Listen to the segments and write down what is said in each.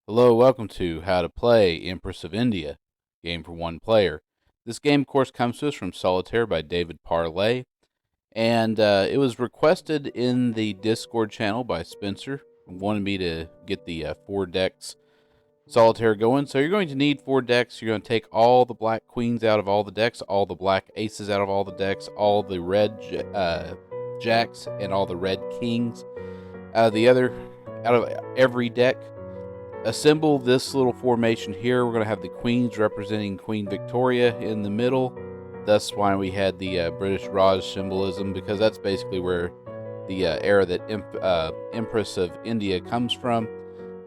Hello, welcome to How to Play Empress of India, game for one player. This game, of course, comes to us from Solitaire by David Parlay, and it was requested in the Discord channel by Spencer, who wanted me to get the 4 decks Solitaire going. So you're going to need 4 decks. You're going to take all the black queens out of all the decks, all the black aces out of all the decks, all the red jacks, and all the red kings out of every deck. Assemble this little formation here. We're going to have the queens representing Queen Victoria in the middle. That's why we had the British Raj symbolism, because that's basically where the era that Empress of India comes from.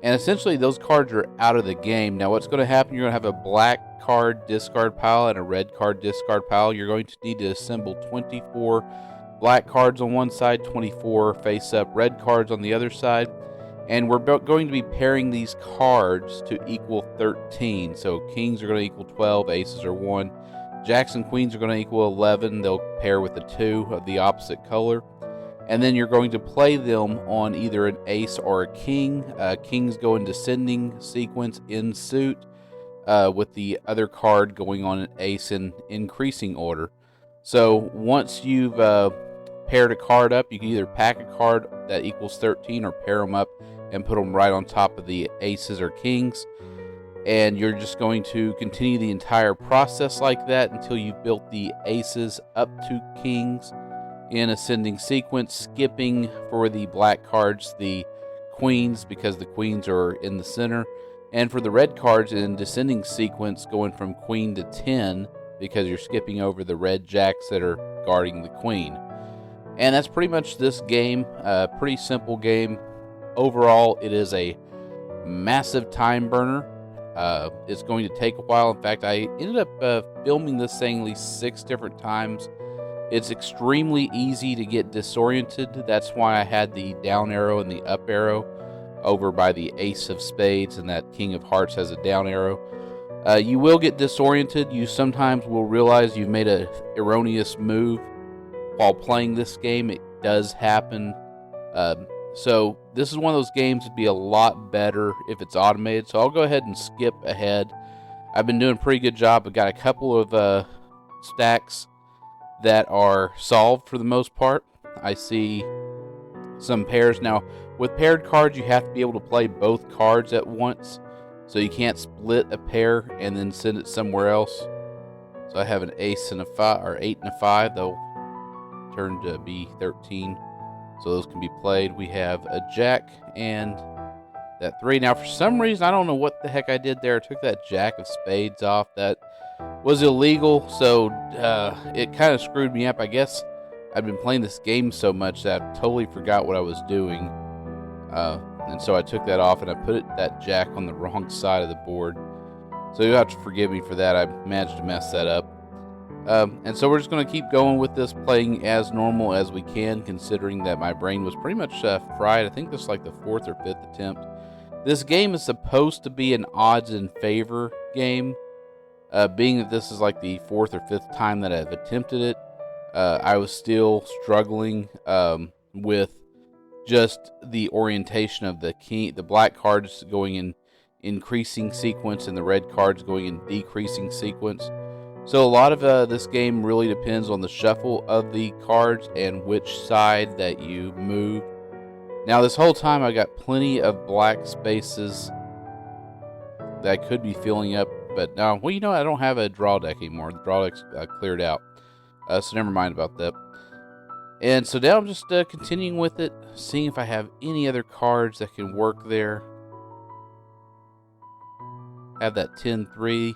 And essentially, those cards are out of the game. Now, what's going to happen, you're going to have a black card discard pile and a red card discard pile. You're going to need to assemble 24 black cards on one side, 24 face-up red cards on the other side. And we're going to be pairing these cards to equal 13. So kings are going to equal 12, aces are 1. Jacks and queens are going to equal 11. They'll pair with the 2 of the opposite color. And then you're going to play them on either an ace or a king. Kings go in descending sequence in suit, with the other card going on an ace in increasing order. So once you've paired a card up, you can either pack a card that equals 13 or pair them up and put them right on top of the aces or kings. And you're just going to continue the entire process like that until you've built the aces up to kings in ascending sequence, skipping for the black cards the queens, because the queens are in the center, and for the red cards in descending sequence, going from queen to 10, because you're skipping over the red jacks that are guarding the queen. And that's pretty much this game. Pretty simple game. Overall, it is a massive time burner. It's going to take a while. In fact, I ended up filming this thing at least 6 different times. It's extremely easy to get disoriented. That's why I had the down arrow and the up arrow over by the ace of spades, and that king of hearts has a down arrow. You will get disoriented. You sometimes will realize you've made an erroneous move while playing this game. It does happen. So this is one of those games that'd be a lot better if it's automated. So I'll go ahead and skip ahead. I've been doing a pretty good job. I've got a couple of stacks that are solved for the most part. I see some pairs. Now, with paired cards, you have to be able to play both cards at once. So you can't split a pair and then send it somewhere else. So I have an ace and a 5, or 8 and a 5. They'll turn to be 13. So those can be played. We have a jack and that 3. Now, for some reason, I don't know what the heck I did there. I took that jack of spades off. That was illegal, so it kind of screwed me up. I guess I've been playing this game so much that I totally forgot what I was doing. And so I took that off and I put that jack on the wrong side of the board. So you'll have to forgive me for that. I managed to mess that up. And so we're just going to keep going with this, playing as normal as we can, considering that my brain was pretty much fried. I think this is like the 4th or 5th attempt. This game is supposed to be an odds in favor game. Being that this is like the 4th or 5th time that I've attempted it, I was still struggling with just the orientation of the black cards going in increasing sequence and the red cards going in decreasing sequence. So a lot of this game really depends on the shuffle of the cards and which side that you move. Now, this whole time I got plenty of black spaces that I could be filling up, but now, well, I don't have a draw deck anymore. The draw deck's cleared out, so never mind about that. And so now I'm just continuing with it, seeing if I have any other cards that can work there. Have that 10-3.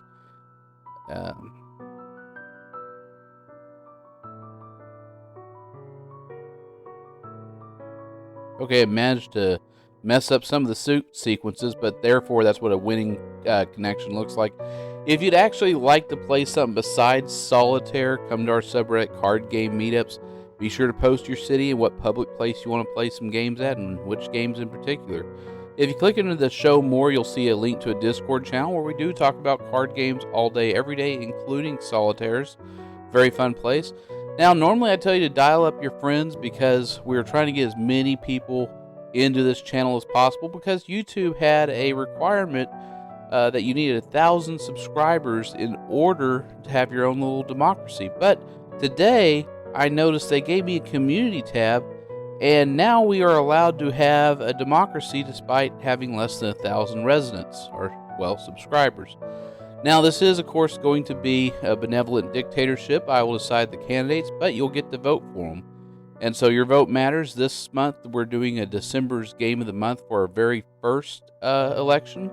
Okay, I managed to mess up some of the suit sequences, but therefore that's what a winning connection looks like. If you'd actually like to play something besides Solitaire, come to our subreddit Card Game Meetups. Be sure to post your city and what public place you want to play some games at, and which games in particular. If you click into the show more, you'll see a link to a Discord channel where we do talk about card games all day, every day, including Solitaires. Very fun place. Now, normally I tell you to dial up your friends because we're trying to get as many people into this channel as possible, because YouTube had a requirement that you needed 1,000 subscribers in order to have your own little democracy. But today, I noticed they gave me a community tab, and now we are allowed to have a democracy despite having less than 1,000 residents, or, well, subscribers. Now, this is, of course, going to be a benevolent dictatorship. I will decide the candidates, but you'll get to vote for them. And so your vote matters. This month, we're doing a December's Game of the Month for our very first election.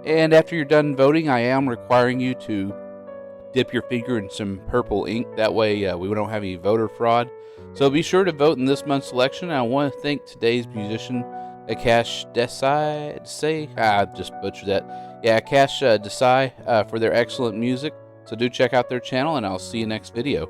And after you're done voting, I am requiring you to dip your finger in some purple ink. That way we don't have any voter fraud. So be sure to vote in this month's election. I want to thank today's musician, Akash Desai. I just butchered that. Yeah, Akash Desai for their excellent music. So do check out their channel, and I'll see you next video.